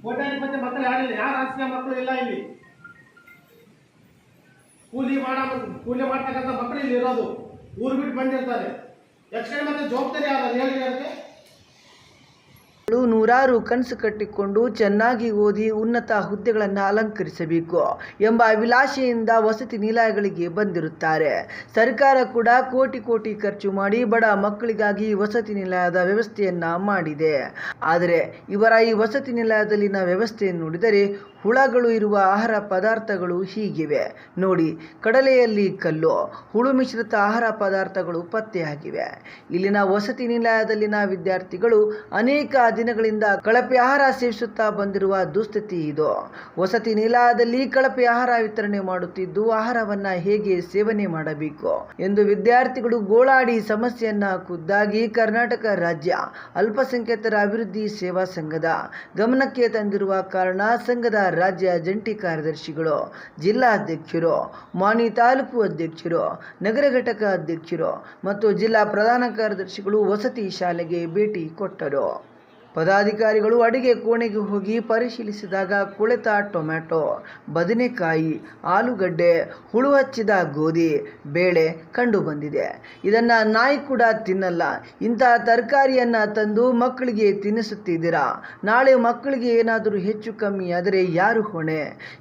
ಕೋಟ್ಯಾಧಿಪತಿ ಮಕ್ಕಳು ಯಾರಿಲ್ಲ, ಯಾರು ರಾಜಕೀಯ ಮಕ್ಕಳು ಇಲ್ಲ ಇಲ್ಲಿ. ಕೂಲಿ ಮಾಡ್ತಕ್ಕಂಥ ಮಕ್ಕಳು ಇಲ್ಲಿ ಇರೋದು, ಊರು ಬಿಟ್ಟು ಬಂದಿರ್ತಾರೆ. ಯಕ್ಷಗಾನ ಮತ್ತೆ ಜವಾಬ್ದಾರಿ ಯಾರು ಹೇಳಿ ಅದಕ್ಕೆ? ನೂರಾರು ಕನಸು ಕಟ್ಟಿಕೊಂಡು ಚೆನ್ನಾಗಿ ಓದಿ ಉನ್ನತ ಹುದ್ದೆಗಳನ್ನು ಅಲಂಕರಿಸಬೇಕು ಎಂಬ ಅಭಿಲಾಷೆಯಿಂದ ವಸತಿ ನಿಲಯಗಳಿಗೆ ಬಂದಿರುತ್ತಾರೆ. ಸರ್ಕಾರ ಕೂಡ ಕೋಟಿ ಕೋಟಿ ಖರ್ಚು ಮಾಡಿ ಬಡ ಮಕ್ಕಳಿಗಾಗಿ ವಸತಿ ನಿಲಯದ ವ್ಯವಸ್ಥೆಯನ್ನ ಮಾಡಿದೆ. ಆದರೆ ಇವರ ಈ ವಸತಿ ನಿಲಯದಲ್ಲಿನ ವ್ಯವಸ್ಥೆಯನ್ನು ನೋಡಿದರೆ ಹುಳಗಳು ಇರುವ ಆಹಾರ ಪದಾರ್ಥಗಳು ಹೀಗಿವೆ ನೋಡಿ. ಕಡಲೆಯಲ್ಲಿ ಕಲ್ಲು, ಹುಳು ಮಿಶ್ರಿತ ಆಹಾರ ಪದಾರ್ಥಗಳು ಪತ್ತೆಯಾಗಿವೆ. ಇಲ್ಲಿನ ವಸತಿ ನಿಲಯದಲ್ಲಿನ ವಿದ್ಯಾರ್ಥಿಗಳು ಅನೇಕ ದಿನಗಳಿಂದ ಕಳಪೆ ಆಹಾರ ಸೇವಿಸುತ್ತಾ ಬಂದಿರುವ ದುಸ್ಥಿತಿ ಇದು. ವಸತಿ ನಿಲಯದಲ್ಲಿ ಕಳಪೆ ಆಹಾರ ವಿತರಣೆ ಮಾಡುತ್ತಿದ್ದು ಆಹಾರವನ್ನ ಹೇಗೆ ಸೇವನೆ ಮಾಡಬೇಕು ಎಂದು ವಿದ್ಯಾರ್ಥಿಗಳು ಗೋಳಾಡಿ ಸಮಸ್ಯೆಯನ್ನ ಖುದ್ದಾಗಿ ಕರ್ನಾಟಕ ರಾಜ್ಯ ಅಲ್ಪಸಂಖ್ಯಾತರ ಅಭಿವೃದ್ಧಿ ಸೇವಾ ಸಂಘದ ಗಮನಕ್ಕೆ ತಂದಿರುವ ಕಾರಣ ಸಂಘದ ರಾಜ್ಯ ಜಂಟಿ ಕಾರ್ಯದರ್ಶಿಗಳು, ಜಿಲ್ಲಾಧ್ಯಕ್ಷರು, ಮಾಣಿ ತಾಲೂಕು ಅಧ್ಯಕ್ಷರು, ನಗರ ಘಟಕ ಅಧ್ಯಕ್ಷರು ಮತ್ತು ಜಿಲ್ಲಾ ಪ್ರಧಾನ ಕಾರ್ಯದರ್ಶಿಗಳು ವಸತಿ ಶಾಲೆಗೆ ಭೇಟಿ ಕೊಟ್ಟರು. ಪದಾಧಿಕಾರಿಗಳು ಅಡುಗೆ ಕೋಣೆಗೆ ಹೋಗಿ ಪರಿಶೀಲಿಸಿದಾಗ ಕೊಳೆತ ಟೊಮ್ಯಾಟೊ, ಬದನೆಕಾಯಿ, ಆಲೂಗಡ್ಡೆ, ಹುಳು ಹಚ್ಚಿದ ಗೋಧಿ, ಬೇಳೆ ಕಂಡು ಬಂದಿದೆ. ಇದನ್ನು ನಾಯಿ ಕೂಡ ತಿನ್ನಲ್ಲ. ಇಂತಹ ತರಕಾರಿಯನ್ನು ತಂದು ಮಕ್ಕಳಿಗೆ ತಿನ್ನಿಸುತ್ತಿದ್ದೀರಾ. ನಾಳೆ ಮಕ್ಕಳಿಗೆ ಏನಾದರೂ ಹೆಚ್ಚು ಕಮ್ಮಿ ಆದರೆ ಯಾರು ಹೊಣೆ?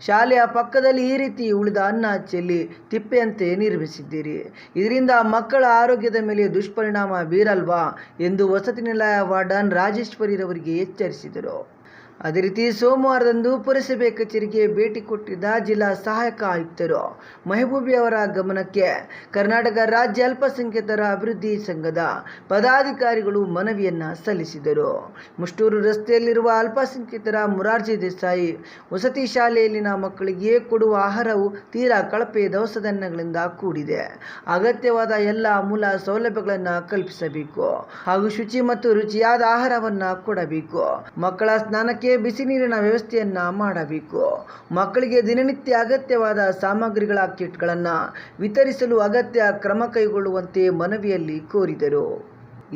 ಶಾಲೆಯ ಪಕ್ಕದಲ್ಲಿ ಈ ರೀತಿ ಉಳಿದ ಅನ್ನ ಚೆಲ್ಲಿ ತಿಪ್ಪೆಯಂತೆ ನಿರ್ಮಿಸಿದ್ದೀರಿ. ಇದರಿಂದ ಮಕ್ಕಳ ಆರೋಗ್ಯದ ಮೇಲೆ ದುಷ್ಪರಿಣಾಮ ಬೀರಲ್ವಾ ಎಂದು ವಸತಿ ನಿಲಯ ವಾರ್ಡನ್ ರಾಜೇಶ್ವರಿ ಅವರಿಗೆ ಎಚ್ಚರಿಸಿದರು. ಅದೇ ರೀತಿ ಸೋಮವಾರದಂದು ಪುರಸಭೆ ಕಚೇರಿಗೆ ಭೇಟಿ ಕೊಟ್ಟಿದ್ದ ಜಿಲ್ಲಾ ಸಹಾಯಕ ಆಯುಕ್ತರು ಮೆಹಬೂಬಿ ಅವರ ಗಮನಕ್ಕೆ ಕರ್ನಾಟಕ ರಾಜ್ಯ ಅಲ್ಪಸಂಖ್ಯಾತರ ಅಭಿವೃದ್ಧಿ ಸಂಘದ ಪದಾಧಿಕಾರಿಗಳು ಮನವಿಯನ್ನ ಸಲ್ಲಿಸಿದರು. ಮುಷ್ಟೂರು ರಸ್ತೆಯಲ್ಲಿರುವ ಅಲ್ಪಸಂಖ್ಯಾತರ ಮುರಾರ್ಜಿ ದೇಸಾಯಿ ವಸತಿ ಶಾಲೆಯಲ್ಲಿನ ಮಕ್ಕಳಿಗೆ ಕೊಡುವ ಆಹಾರವು ತೀರಾ ಕಳಪೆ ದವಸಧಾನ್ಯಗಳಿಂದ ಕೂಡಿದೆ. ಅಗತ್ಯವಾದ ಎಲ್ಲ ಮೂಲ ಸೌಲಭ್ಯಗಳನ್ನು ಕಲ್ಪಿಸಬೇಕು ಹಾಗೂ ಶುಚಿ ಮತ್ತು ರುಚಿಯಾದ ಆಹಾರವನ್ನ ಕೊಡಬೇಕು. ಮಕ್ಕಳ ಸ್ನಾನಕ್ಕೆ ಬಿಸಿ ನೀರಿನ ವ್ಯವಸ್ಥೆಯನ್ನ ಮಾಡಬೇಕು. ಮಕ್ಕಳಿಗೆ ದಿನನಿತ್ಯ ಅಗತ್ಯವಾದ ಸಾಮಗ್ರಿಗಳ ಕಿಟ್ಗಳನ್ನು ವಿತರಿಸಲು ಅಗತ್ಯ ಕ್ರಮ ಕೈಗೊಳ್ಳುವಂತೆ ಮನವಿಯಲ್ಲಿ ಕೋರಿದರು.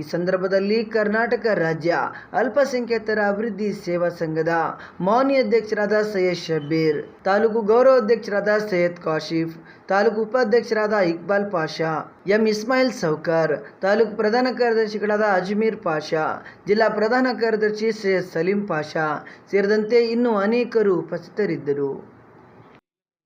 ಈ ಸಂದರ್ಭದಲ್ಲಿ ಕರ್ನಾಟಕ ರಾಜ್ಯ ಅಲ್ಪಸಂಖ್ಯಾತರ ಅಭಿವೃದ್ಧಿ ಸೇವಾ ಸಂಘದ ಮಾನ್ಯ ಅಧ್ಯಕ್ಷರಾದ ಸೈಯದ್ ಶಬ್ಬೀರ್, ತಾಲೂಕು ಗೌರವ ಅಧ್ಯಕ್ಷರಾದ ಸೈಯದ್ ಕಾಶಿಫ್, ತಾಲೂಕು ಉಪಾಧ್ಯಕ್ಷರಾದ ಇಕ್ಬಾಲ್ ಪಾಷಾ, ಎಂ ಇಸ್ಮಾಯಿಲ್ ಸೌಕರ್, ತಾಲೂಕು ಪ್ರಧಾನ ಕಾರ್ಯದರ್ಶಿಗಳಾದ ಅಜ್ಮೀರ್ ಪಾಷಾ, ಜಿಲ್ಲಾ ಪ್ರಧಾನ ಕಾರ್ಯದರ್ಶಿ ಸೈಯದ್ ಸಲೀಂ ಪಾಷಾ ಸೇರಿದಂತೆ ಇನ್ನೂ ಅನೇಕರು ಉಪಸ್ಥಿತರಿದ್ದರು.